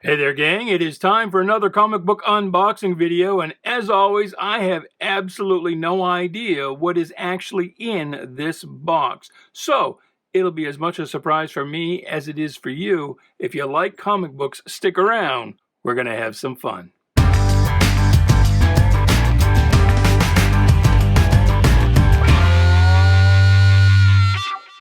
Hey there, gang. It is time for another comic book unboxing video, and as always, I have absolutely no idea what is actually in this box. So, it'll be as much a surprise for me as it is for you. If you like comic books, stick around. We're going to have some fun.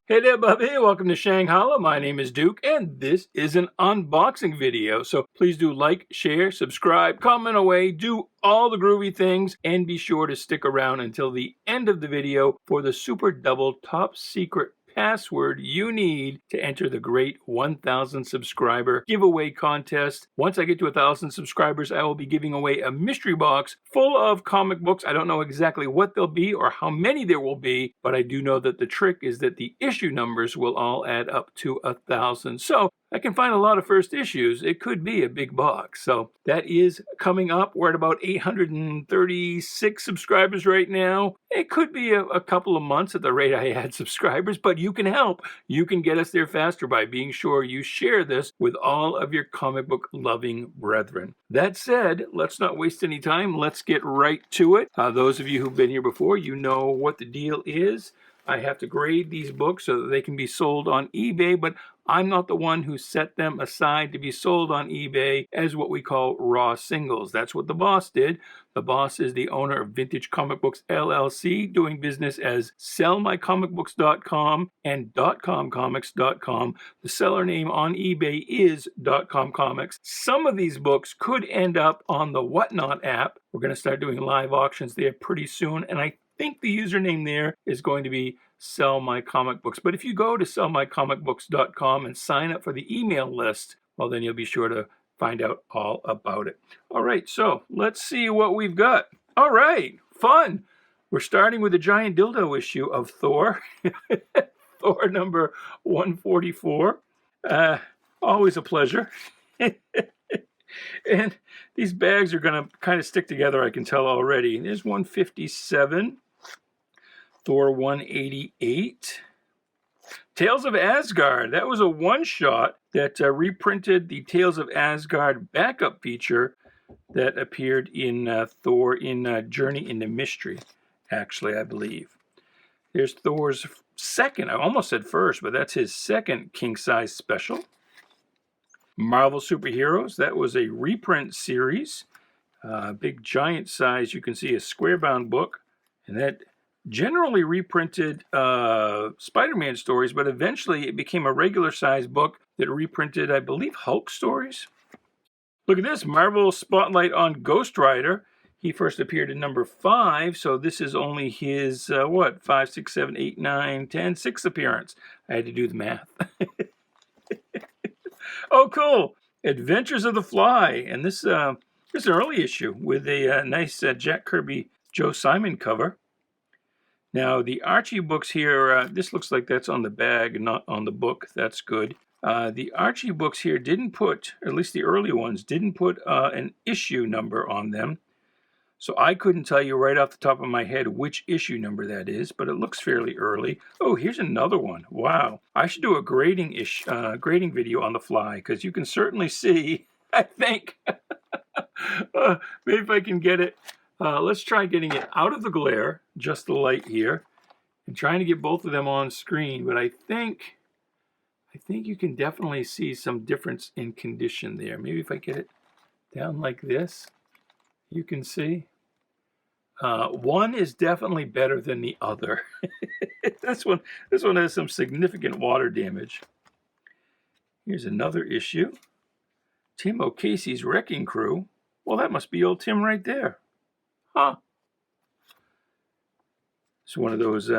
Hey there, Bubby. Welcome to Shanghalla. My name is Duke, and this is an unboxing video. So please do like, share, subscribe, comment away, do all the groovy things, and be sure to stick around until the end of the video for the super double top secret password you need to enter the great 1,000 subscriber giveaway contest. Once I get to 1,000 subscribers, I will be giving away a mystery box full of comic books. I don't know exactly what they'll be or how many there will be, but I do know that the trick is that the issue numbers will all add up to 1,000. So I can find a lot of first issues. It could be a big box. So that is coming up. We're at about 836 subscribers right now. It could be a couple of months at the rate I add subscribers, but you can help. You can get us there faster by being sure you share this with all of your comic book loving brethren. That said, let's not waste any time. Let's get right to it. Those of you who've been here before, you know what the deal is. I have to grade these books so that they can be sold on eBay, but I'm not the one who set them aside to be sold on eBay as what we call raw singles. That's what the boss did. The boss is the owner of Vintage Comic Books LLC, doing business as sellmycomicbooks.com and .comcomics.com. The seller name on eBay is .comcomics. Some of these books could end up on the Whatnot app. We're going to start doing live auctions there pretty soon, and I think the username there is going to be Sell My Comic Books. But if you go to sellmycomicbooks.com and sign up for the email list, well, then you'll be sure to find out all about it. All right, so let's see what we've got. All right, fun. We're starting with a giant dildo issue of Thor. Thor number 144. Always a pleasure. And these bags are going to kind of stick together, I can tell already. There's 157. Thor 188. Tales of Asgard. That was a one-shot that reprinted the Tales of Asgard backup feature that appeared in Thor in Journey into Mystery, actually, I believe. There's Thor's second, I almost said first, but that's his second king-size special. Marvel Superheroes. That was a reprint series. Big giant size. You can see a square-bound book, and that generally reprinted Spider-Man stories, but eventually it became a regular size book that reprinted, I believe, Hulk stories. Look at this, Marvel Spotlight on Ghost Rider. He first appeared in number 5, so this is only his, 5, 6, 7, 8, 9, 10, 6th appearance. I had to do the math. Oh, cool. Adventures of the Fly, and this is an early issue with a nice Jack Kirby, Joe Simon cover. Now, the Archie books here, this looks like that's on the bag, not on the book. That's good. The Archie books here didn't put, at least the early ones, didn't put an issue number on them. So I couldn't tell you right off the top of my head which issue number that is, but it looks fairly early. Oh, here's another one. Wow. I should do a grading video on the fly, because you can certainly see, I think, maybe if I can get it. Let's try getting it out of the glare, just the light here, and trying to get both of them on screen. But I think you can definitely see some difference in condition there. Maybe if I get it down like this, you can see. One is definitely better than the other. This one has some significant water damage. Here's another issue. Tim O'Casey's Wrecking Crew. Well, that must be old Tim right there. Huh. It's one of those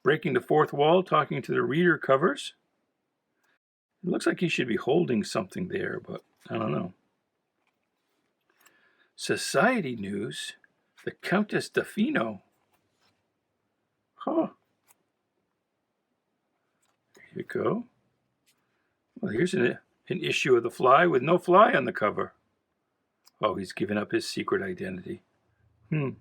breaking the fourth wall, talking to the reader covers. It looks like he should be holding something there, but I don't know. Society News, the Countess Defino. Huh. There you go. Well, here's an issue of The Fly with no fly on the cover. Oh, he's given up his secret identity. It's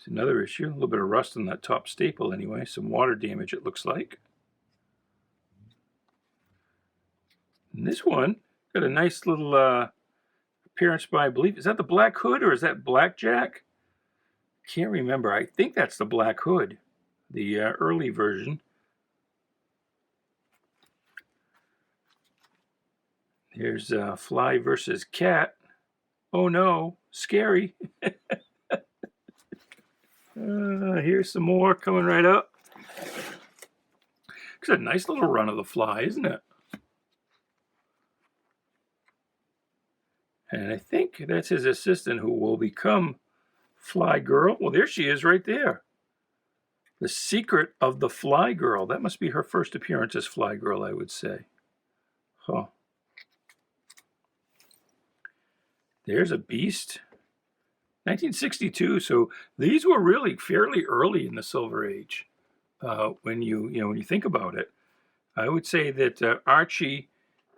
another issue. A little bit of rust on that top staple anyway. Some water damage, it looks like. And this one got a nice little appearance by, I believe, is that the Black Hood or is that Blackjack? Can't remember. I think that's the Black Hood, the early version. Here's Fly versus Cat. Oh no, scary. Here's some more coming right up. It's a nice little run of the Fly, isn't it? And I think that's his assistant who will become Fly Girl. Well, there she is right there. The Secret of the Fly Girl. That must be her first appearance as Fly Girl, I would say. Huh. There's a Beast. 1962. So these were really fairly early in the Silver Age. When you think about it, I would say that Archie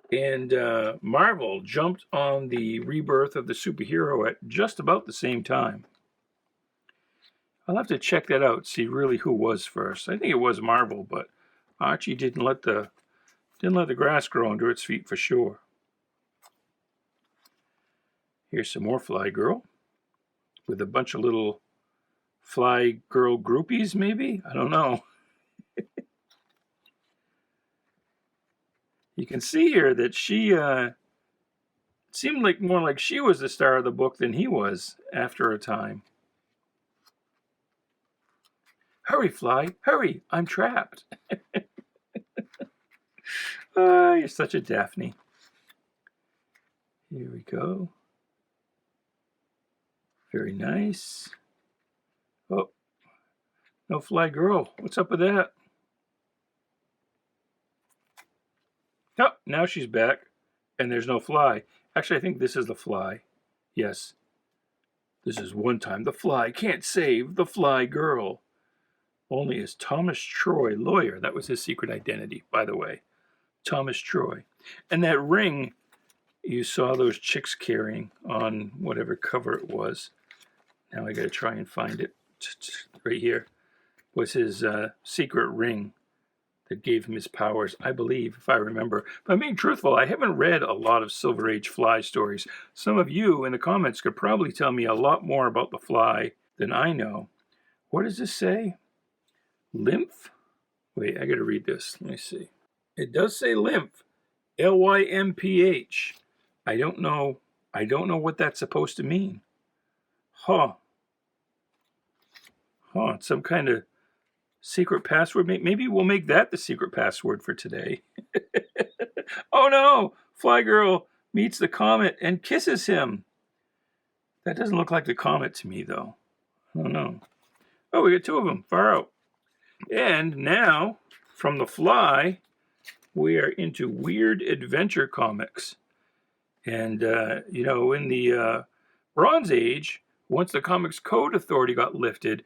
and Marvel jumped on the rebirth of the superhero at just about the same time. I'll have to check that out, see really who was first. I think it was Marvel, but Archie didn't let the grass grow under its feet for sure. Here's some more Fly Girl with a bunch of little Fly Girl groupies, maybe? I don't know. You can see here that she seemed like more like she was the star of the book than he was after a time. Hurry, Fly, hurry, I'm trapped. You're such a Daphne. Here we go. Very nice. Oh, no Fly Girl. What's up with that? Oh, now she's back, and there's no Fly. Actually, I think this is the Fly. Yes. This is one time the Fly can't save the Fly Girl. Only as Thomas Troy, lawyer. That was his secret identity, by the way. Thomas Troy. And that ring you saw those chicks carrying on whatever cover it was. Now I got to try and find it. Right here was his secret ring that gave him his powers, I believe, if I remember. But I'm being truthful, I haven't read a lot of Silver Age Fly stories. Some of you in the comments could probably tell me a lot more about the Fly than I know. What does this say? Lymph? Wait, I got to read this. Let me see. It does say lymph. Lymph. I don't know what that's supposed to mean. Huh. It's some kind of secret password. Maybe we'll make that the secret password for today. Oh no! Fly Girl meets the comet and kisses him. That doesn't look like the comet to me, though. I don't know. Oh, we got two of them. Far out. And now, from the Fly, we are into weird adventure comics. And, in the Bronze Age, once the Comics Code Authority got lifted,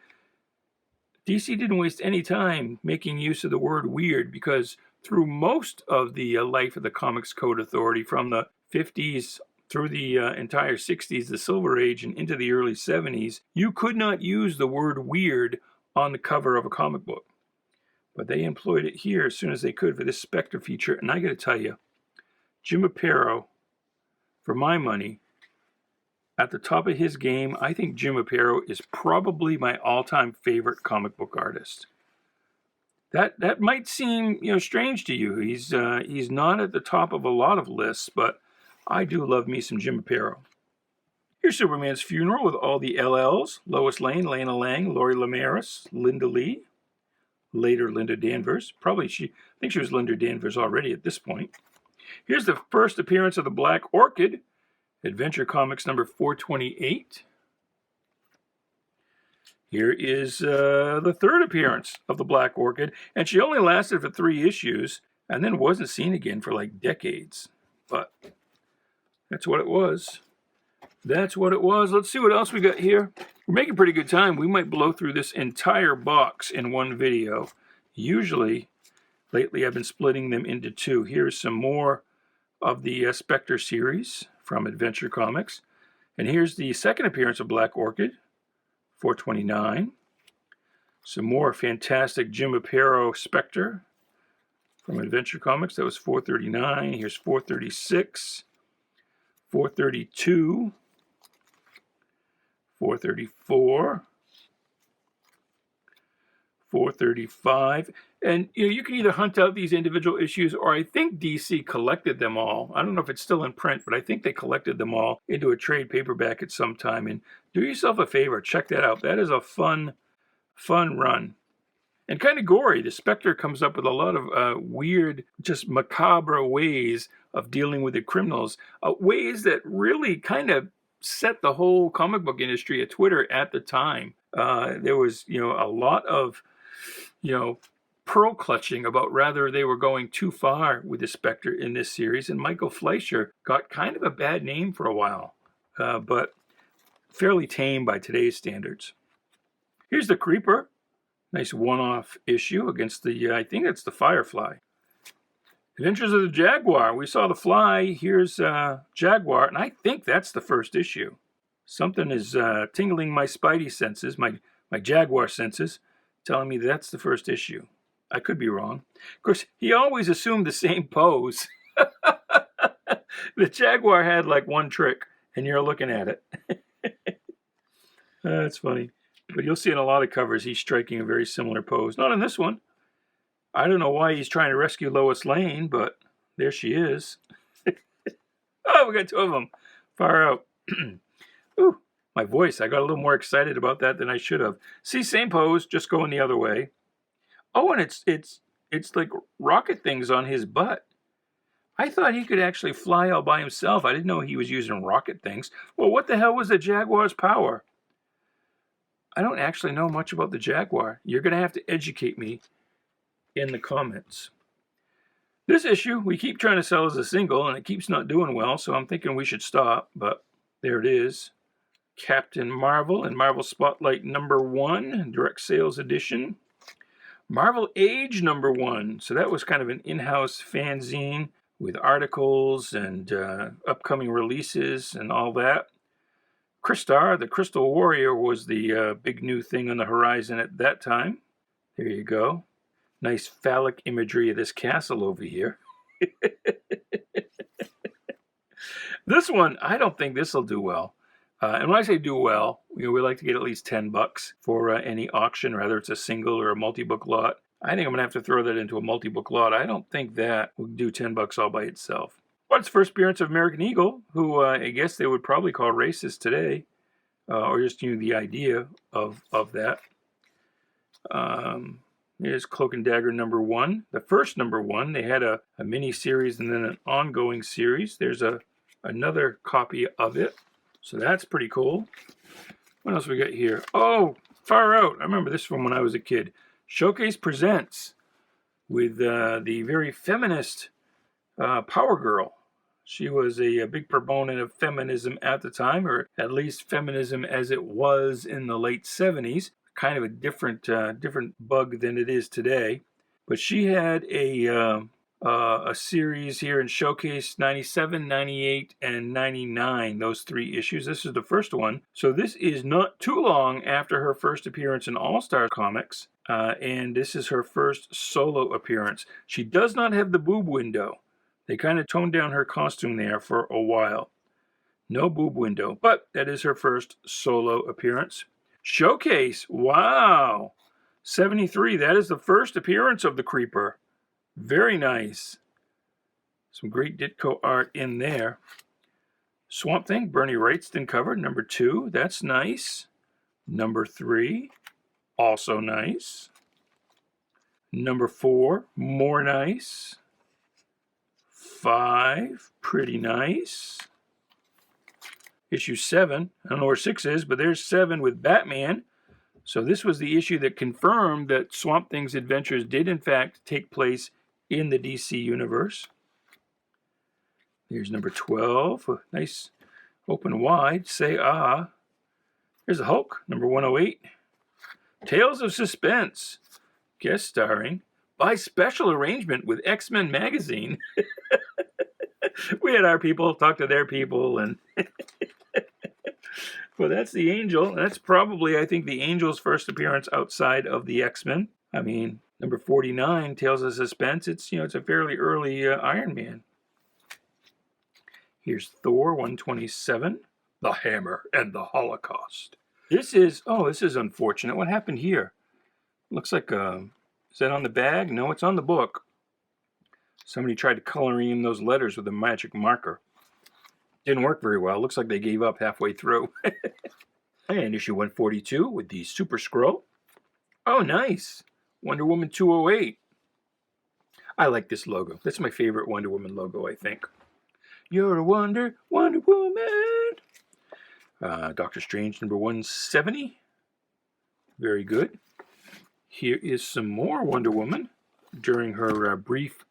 DC didn't waste any time making use of the word weird, because through most of the life of the Comics Code Authority, from the 50s through the entire 60s, the Silver Age, and into the early 70s, you could not use the word weird on the cover of a comic book. But they employed it here as soon as they could for this Spectre feature. And I got to tell you, Jim Aparo, for my money, at the top of his game, I think Jim Aparo is probably my all-time favorite comic book artist. That might seem strange to you. He's not at the top of a lot of lists, but I do love me some Jim Aparo. Here's Superman's funeral with all the LLs: Lois Lane, Lana Lang, Lori Lemaris, Linda Lee, later Linda Danvers. I think she was Linda Danvers already at this point. Here's the first appearance of the Black Orchid, Adventure Comics number 428. Here is the third appearance of the Black Orchid, and she only lasted for 3 issues and then wasn't seen again for like decades. But that's what it was. That's what it was. Let's see what else we got here. We're making pretty good time. We might blow through this entire box in one video. Usually, lately I've been splitting them into 2. Here's some more of the Spectre series from Adventure Comics. And here's the second appearance of Black Orchid, 429. Some more fantastic Jim Aparo Spectre. From Adventure Comics, that was 439. Here's 436, 432, 434, 435. And you can either hunt out these individual issues, or I think DC collected them all. I don't know if it's still in print, but I think they collected them all into a trade paperback at some time. And do yourself a favor, check that out. That is a fun run. And kind of gory. The Spectre comes up with a lot of weird, just macabre ways of dealing with the criminals. Ways that really kind of set the whole comic book industry at Twitter at the time. There was, a lot of, pearl clutching about whether they were going too far with the Spectre in this series. And Michael Fleischer got kind of a bad name for a while, but fairly tame by today's standards. Here's the Creeper. Nice one-off issue against the, I think it's the Firefly. Adventures of the Jaguar. We saw the Fly. Here's Jaguar, and I think that's the first issue. Something is tingling my spidey senses, my Jaguar senses, telling me that's the first issue. I could be wrong. Of course, he always assumed the same pose. The Jaguar had like one trick, and you're looking at it. That's funny. But you'll see in a lot of covers he's striking a very similar pose. Not in this one. I don't know why he's trying to rescue Lois Lane, but there she is. Oh, we got two of them. Far out. Ooh, my voice. I got a little more excited about that than I should have. See, same pose, just going the other way. Oh, and it's like rocket things on his butt. I thought he could actually fly all by himself. I didn't know he was using rocket things. Well, what the hell was the Jaguar's power? I don't actually know much about the Jaguar. You're going to have to educate me in the comments. This issue, we keep trying to sell as a single, and it keeps not doing well, so I'm thinking we should stop, but there it is. Captain Marvel and Marvel Spotlight #1, direct sales edition. Marvel Age #1, so that was kind of an in-house fanzine with articles and upcoming releases and all that. Crystar, the Crystal Warrior, was the big new thing on the horizon at that time. There you go. Nice phallic imagery of this castle over here. This one, I don't think this will do well. And when I say do well, we like to get at least $10 for any auction, whether it's a single or a multi-book lot. I think I'm going to have to throw that into a multi-book lot. I don't think that will do $10 all by itself. But it's first appearance of American Eagle, who I guess they would probably call racist today, or just the idea of that. Here's Cloak and Dagger #1, the first #1. They had a mini series and then an ongoing series. There's another copy of it, so that's pretty cool. What else we got here? Oh, far out! I remember this from when I was a kid. Showcase Presents with the very feminist Power Girl. She was a big proponent of feminism at the time, or at least feminism as it was in the late 70s. Kind of a different bug than it is today. But she had a series here in Showcase 97, 98, and 99, those 3 issues. This is the first one. So this is not too long after her first appearance in All-Star Comics. And this is her first solo appearance. She does not have the boob window. They kind of toned down her costume there for a while. No boob window, but that is her first solo appearance. Showcase, wow, 73. That is the first appearance of the Creeper. Very nice. Some great Ditko art in there. Swamp Thing, Bernie Wrightston cover, #2. That's nice. #3, also nice. #4, more nice. 5, pretty nice. Issue 7, I don't know where 6 is, but there's 7 with Batman. So this was the issue that confirmed that Swamp Thing's adventures did in fact take place in the DC universe. Here's #12, nice open wide, say ah. Here's the Hulk, #108. Tales of Suspense, guest starring by special arrangement with X-Men Magazine. We had our people talk to their people, and well, that's the Angel. That's probably, I think, the Angel's first appearance outside of the X-Men. I mean, Number 49, Tales of Suspense. It's, it's a fairly early Iron Man. Here's Thor 127, The Hammer and the Holocaust. This is unfortunate. What happened here? Looks like, is that on the bag? No, it's on the book. Somebody tried to color in those letters with a magic marker. Didn't work very well. Looks like they gave up halfway through. And issue 142 with the Super Scroll. Oh, nice. Wonder Woman 208. I like this logo. That's my favorite Wonder Woman logo, I think. You're a Wonder Woman. Doctor Strange number 170. Very good. Here is some more Wonder Woman during her brief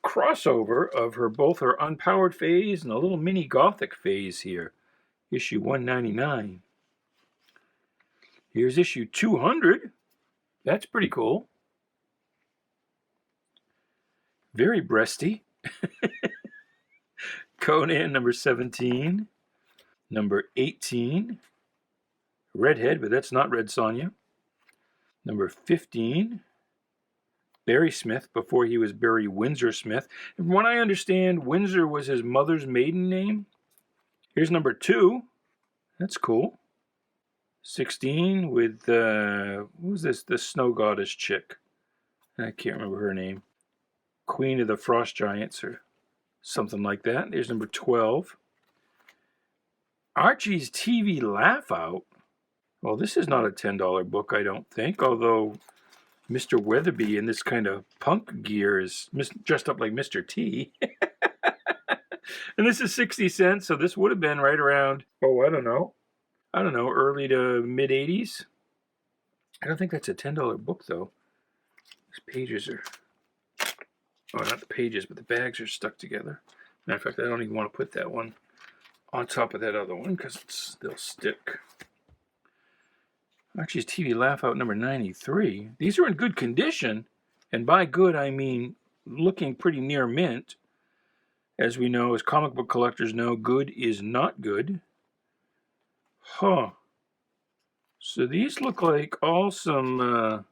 crossover of both her unpowered phase and a little mini gothic phase here. Issue 199. Here's issue 200. That's pretty cool. Very breasty. Conan number 17. Number 18. Redhead, but that's not Red Sonja. Number 15. Barry Smith, before he was Barry Windsor Smith. And from what I understand, Windsor was his mother's maiden name. Here's number 2. That's cool. 16 with, what was this? The snow goddess chick. I can't remember her name. Queen of the Frost Giants or something like that. There's number 12. Archie's TV Laugh Out. Well, this is not a $10 book, I don't think, although Mr. Weatherby in this kind of punk gear is dressed up like Mr. T. And this is 60 cents, so this would have been right around, I don't know, early to mid-80s. I don't think that's a $10 book, though. These pages are, not the pages, but the bags are stuck together. Matter of fact, I don't even want to put that one on top of that other one because they'll stick. Archie's TV Laugh Out number 93. These are in good condition, and by good I mean looking pretty near mint. As we know, as comic book collectors know, good is not good. Huh. So these look like all some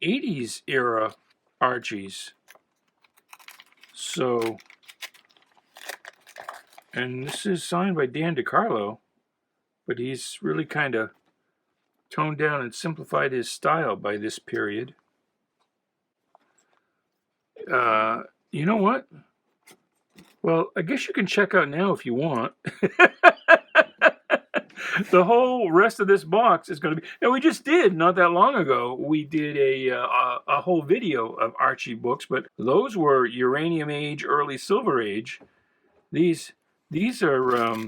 80s era Archies. So, and this is signed by Dan DeCarlo, but he's really kind of toned down and simplified his style by this period. You know what? Well, I guess you can check out now if you want. The whole rest of this box is going to be... And we just did, not that long ago, we did a whole video of Archie books, but those were Uranium Age, Early Silver Age. These are...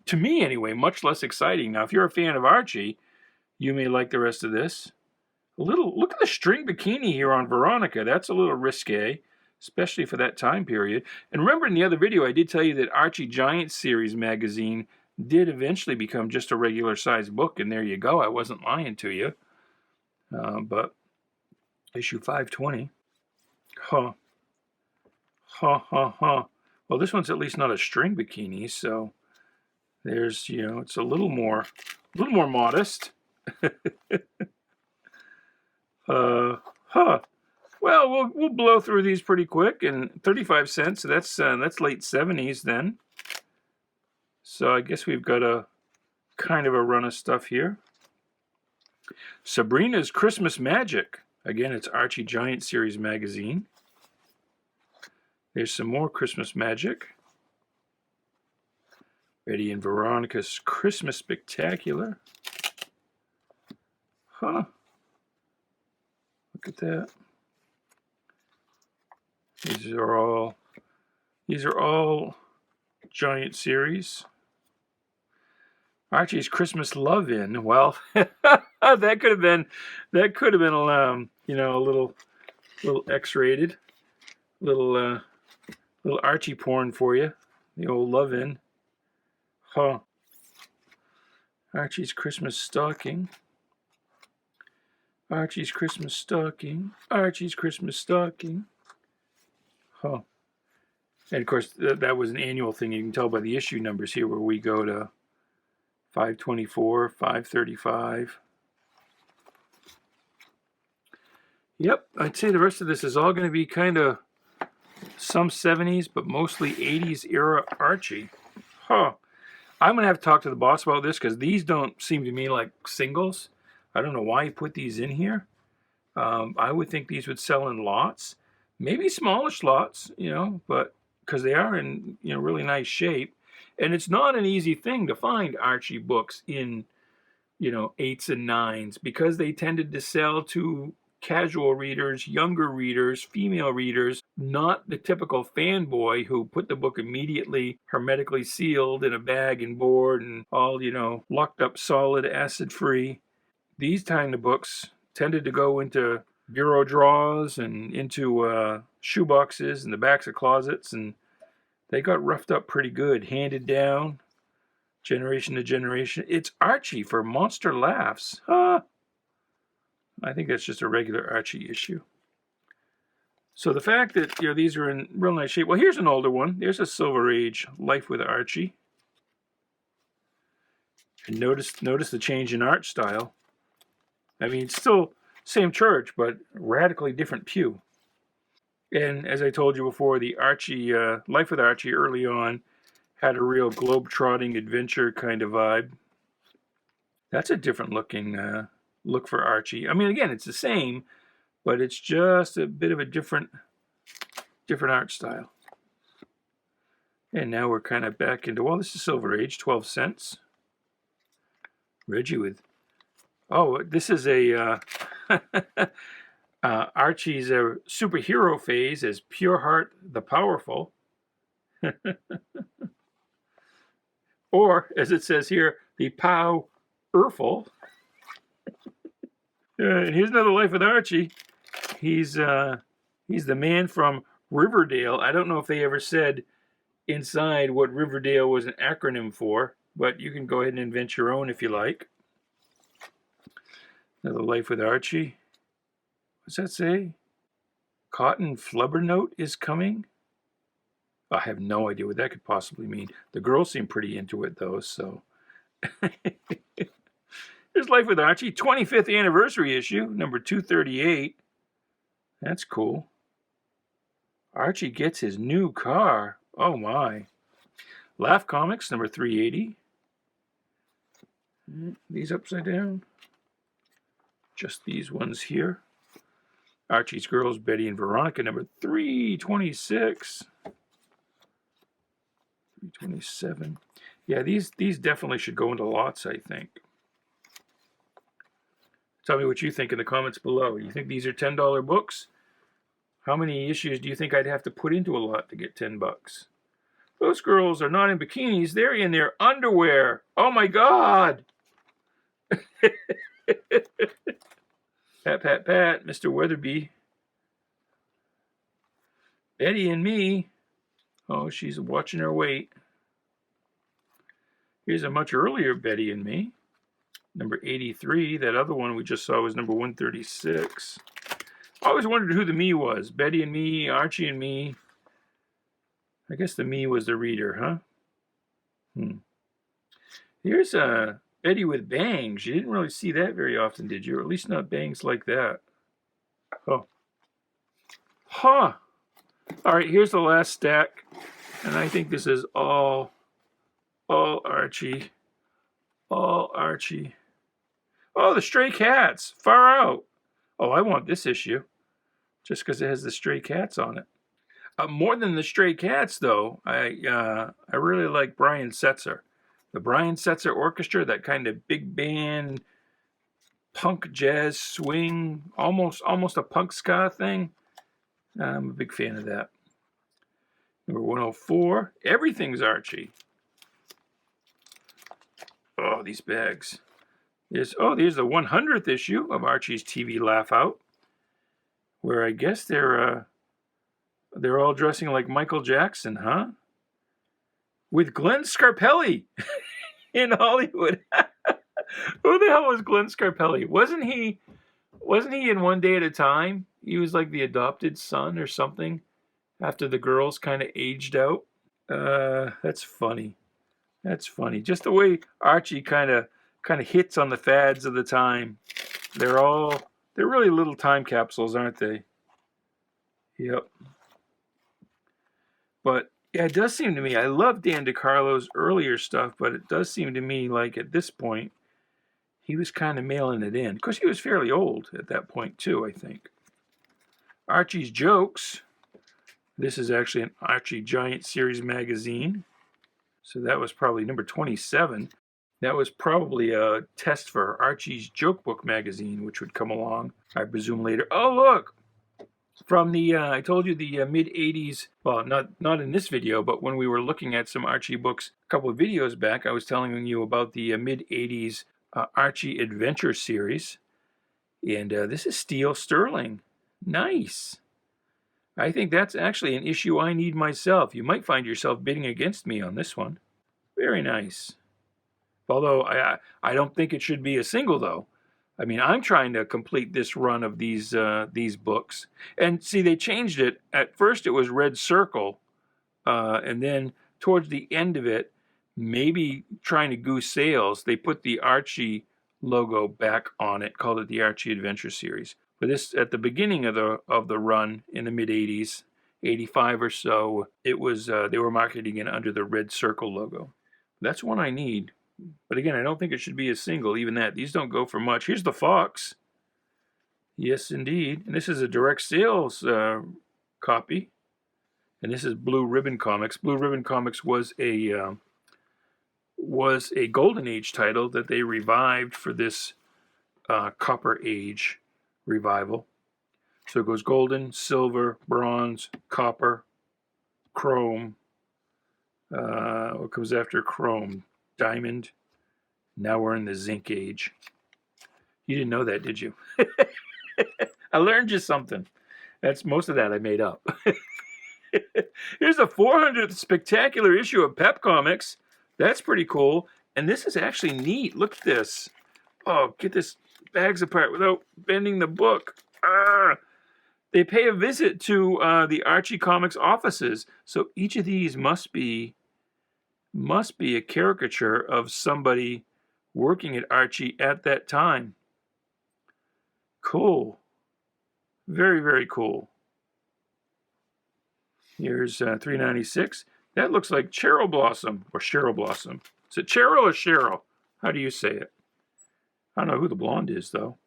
to me anyway, much less exciting. Now, if you're a fan of Archie, you may like the rest of this. Look at the string bikini here on Veronica. That's a little risque, especially for that time period. And remember in the other video, I did tell you that Archie Giant Series magazine did eventually become just a regular size book, and there you go. I wasn't lying to you. But issue 520. Huh. Well, this one's at least not a string bikini, so there's, it's a little more modest. Well, we'll blow through these pretty quick, and 35 cents. So that's late 70s then. So I guess we've got a kind of a run of stuff here. Sabrina's Christmas Magic. Again, it's Archie Giant Series magazine. There's some more Christmas Magic. Betty and Veronica's Christmas Spectacular. Huh. Look at that. These are all Giant Series. Archie's Christmas Love-In. Well, that could have been a little X-rated, little Archie porn for you. The old Love-In. Huh. Archie's Christmas Stocking. Archie's Christmas Stocking. Archie's Christmas Stocking. Huh. And of course, that was an annual thing. You can tell by the issue numbers here where we go to 524, 535. Yep, I'd say the rest of this is all going to be kind of some 70s, but mostly 80s era Archie. Huh. I'm going to have to talk to the boss about this because these don't seem to me like singles. I don't know why he put these in here. I would think these would sell in lots. Maybe smallish lots, you know, but because they are in, you know, really nice shape. And it's not an easy thing to find Archie books in, you know, 8s and 9s because they tended to sell to casual readers, younger readers, female readers, not the typical fanboy who put the book immediately hermetically sealed in a bag and board and all, you know, locked up solid, acid-free. These kind of books tended to go into bureau drawers and into shoe boxes and the backs of closets, and they got roughed up pretty good, handed down generation to generation. It's Archie for Monster Laughs. Huh? I think that's just a regular Archie issue. So the fact that, you know, these are in real nice shape. Well, here's an older one. There's a Silver Age Life with Archie. And notice the change in art style. I mean, it's still same church, but radically different pew. And as I told you before, the Archie Life with Archie early on had a real globe-trotting adventure kind of vibe. That's a different looking look for Archie. I mean, again, it's the same, but it's just a bit of a different art style. And now we're kind of back into, well, this is Silver Age, 12 cents. Reggie with, oh, this is a Archie's superhero phase as Pureheart the Powerful. Or, as it says here, the Pow-erful. And here's another Life with Archie. He's the man from Riverdale. I don't know if they ever said inside what Riverdale was an acronym for, but you can go ahead and invent your own if you like. Another Life with Archie. What's that say? Cotton Flubber Note is coming? I have no idea what that could possibly mean. The girls seem pretty into it, though, so. Here's Life with Archie, 25th anniversary issue, number 238. That's cool. Archie gets his new car. Oh, my. Laugh Comics, number 380. These upside down. Just these ones here. Archie's Girls, Betty and Veronica, number 326. 327. Yeah, these definitely should go into lots, I think. Tell me what you think in the comments below. You think these are $10 books? How many issues do you think I'd have to put into a lot to get 10 bucks? Those girls are not in bikinis. They're in their underwear. Oh, my God. Pat, pat, pat, Mr. Weatherby. Betty and me. Oh, she's watching her weight. Here's a much earlier Betty and me. Number 83. That other one we just saw was number 136. I always wondered who the me was. Betty and me, Archie and me. I guess the me was the reader, huh? Here's Betty with bangs. You didn't really see that very often, did you? Or at least not bangs like that. Oh. Huh. All right, here's the last stack. And I think this is all Archie. All Archie. Oh, the Stray Cats. Far out. Oh, I want this issue. Just because it has the Stray Cats on it. More than the Stray Cats, though, I really like Brian Setzer. The Brian Setzer Orchestra, that kind of big band, punk, jazz, swing, almost a punk ska thing. I'm a big fan of that. Number 104, Everything's Archie. Oh, these bags. There's the 100th issue of Archie's TV Laugh Out, where I guess they're all dressing like Michael Jackson, huh? With Glenn Scarpelli in Hollywood. Who the hell was Glenn Scarpelli? Wasn't he in One Day at a Time? He was like the adopted son or something after the girls kind of aged out. That's funny. That's funny. Just the way Archie kind of hits on the fads of the time. They're really little time capsules, aren't they? Yep. But yeah, it does seem to me, I love Dan DeCarlo's earlier stuff, but it does seem to me like at this point, he was kind of mailing it in. Of course, he was fairly old at that point too, I think. Archie's Jokes. This is actually an Archie Giant Series magazine. So that was probably number 27. That was probably a test for Archie's Joke Book magazine, which would come along, I presume, later. Oh, look! From the, I told you the mid-80s, well, not in this video, but when we were looking at some Archie books a couple of videos back, I was telling you about the mid-80s Archie Adventure series. And this is Steel Sterling. Nice. I think that's actually an issue I need myself. You might find yourself bidding against me on this one. Very nice. Although I don't think it should be a single, though. I mean, I'm trying to complete this run of these books. And see, they changed it. At first, it was Red Circle. And then towards the end of it, maybe trying to goose sales, they put the Archie logo back on it, called it the Archie Adventure Series. But this, at the beginning of the run in the mid-80s, 85 or so, it was they were marketing it under the Red Circle logo. That's one I need. But again, I don't think it should be a single, even that. These don't go for much. Here's the Fox. Yes, indeed. And this is a direct sales copy. And this is Blue Ribbon Comics. Blue Ribbon Comics was a Golden Age title that they revived for this Copper Age revival. So it goes golden, silver, bronze, copper, chrome. What comes after chrome? Diamond. Now we're in the zinc age. You didn't know that, did you? I learned you something. That's most of that I made up. Here's the 400th spectacular issue of Pep Comics. That's pretty cool. And this is actually neat. Look at this. Oh, get this bags apart without bending the book. They pay a visit to the Archie Comics offices. So each of these must be a caricature of somebody working at Archie at that time. Cool. Very, very cool. Here's $3.96. That looks like Cheryl Blossom, or Cheryl Blossom. Is it Cheryl or Cheryl? How do you say it? I don't know who the blonde is, though.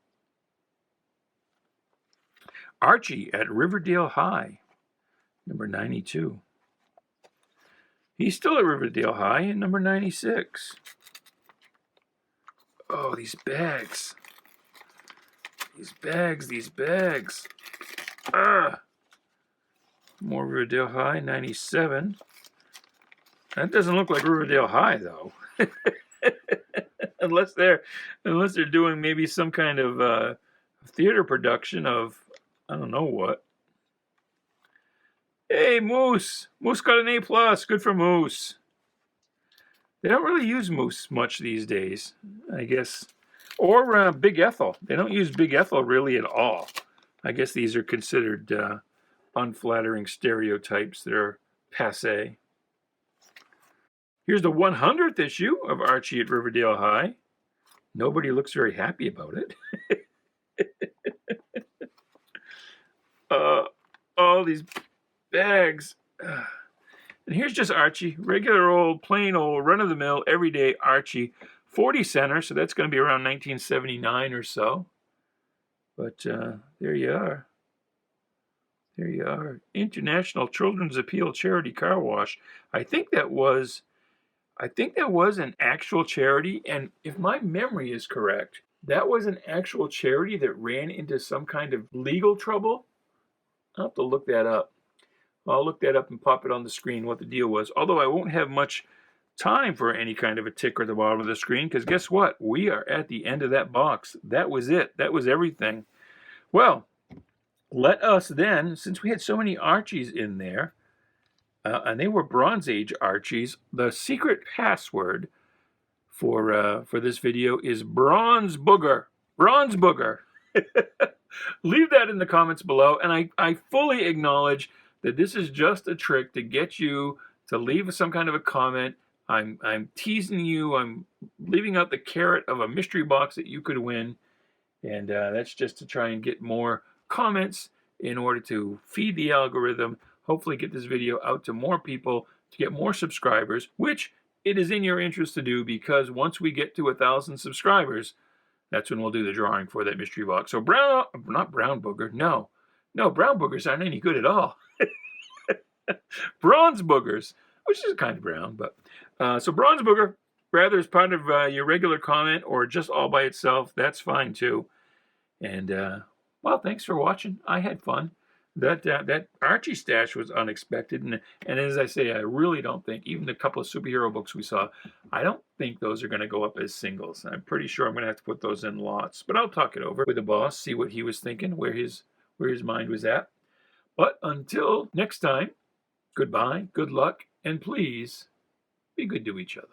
Archie at Riverdale High, number 92. He's still at Riverdale High in number 96. Oh, these bags. These bags. More Riverdale High, 97. That doesn't look like Riverdale High, though. unless they're doing maybe some kind of theater production of, I don't know what. Hey, Moose. Moose got an A+. Good for Moose. They don't really use Moose much these days, I guess. Or Big Ethel. They don't use Big Ethel really at all. I guess these are considered unflattering stereotypes that are passé. Here's the 100th issue of Archie at Riverdale High. Nobody looks very happy about it. All these bags. And here's just Archie. Regular old, plain old, run-of-the-mill, everyday Archie. 40 center, so that's going to be around 1979 or so. But there you are. There you are. International Children's Appeal Charity Car Wash. I think that was an actual charity, and if my memory is correct, that was an actual charity that ran into some kind of legal trouble. I'll have to look that up. I'll look that up and pop it on the screen what the deal was. Although I won't have much time for any kind of a ticker at the bottom of the screen, because guess what? We are at the end of that box. That was it. That was everything. Well, let us then, since we had so many Archies in there, and they were Bronze Age Archies, the secret password for this video is Bronze Booger. Bronze Booger. Leave that in the comments below, and I fully acknowledge that this is just a trick to get you to leave some kind of a comment. I'm teasing you. I'm leaving out the carrot of a mystery box that you could win. And that's just to try and get more comments in order to feed the algorithm, hopefully get this video out to more people, to get more subscribers, which it is in your interest to do, because once we get to 1,000 subscribers, that's when we'll do the drawing for that mystery box. So not brown booger, no, brown boogers aren't any good at all. Bronze boogers, which is kind of brown, but so bronze booger, rather as part of your regular comment or just all by itself, that's fine too. And well, thanks for watching. I had fun. That Archie stash was unexpected, and as I say, I really don't think, even the couple of superhero books we saw, I don't think those are going to go up as singles. I'm pretty sure I'm going to have to put those in lots, but I'll talk it over with the boss, see what he was thinking, where his mind was at. But until next time, goodbye, good luck, and please be good to each other.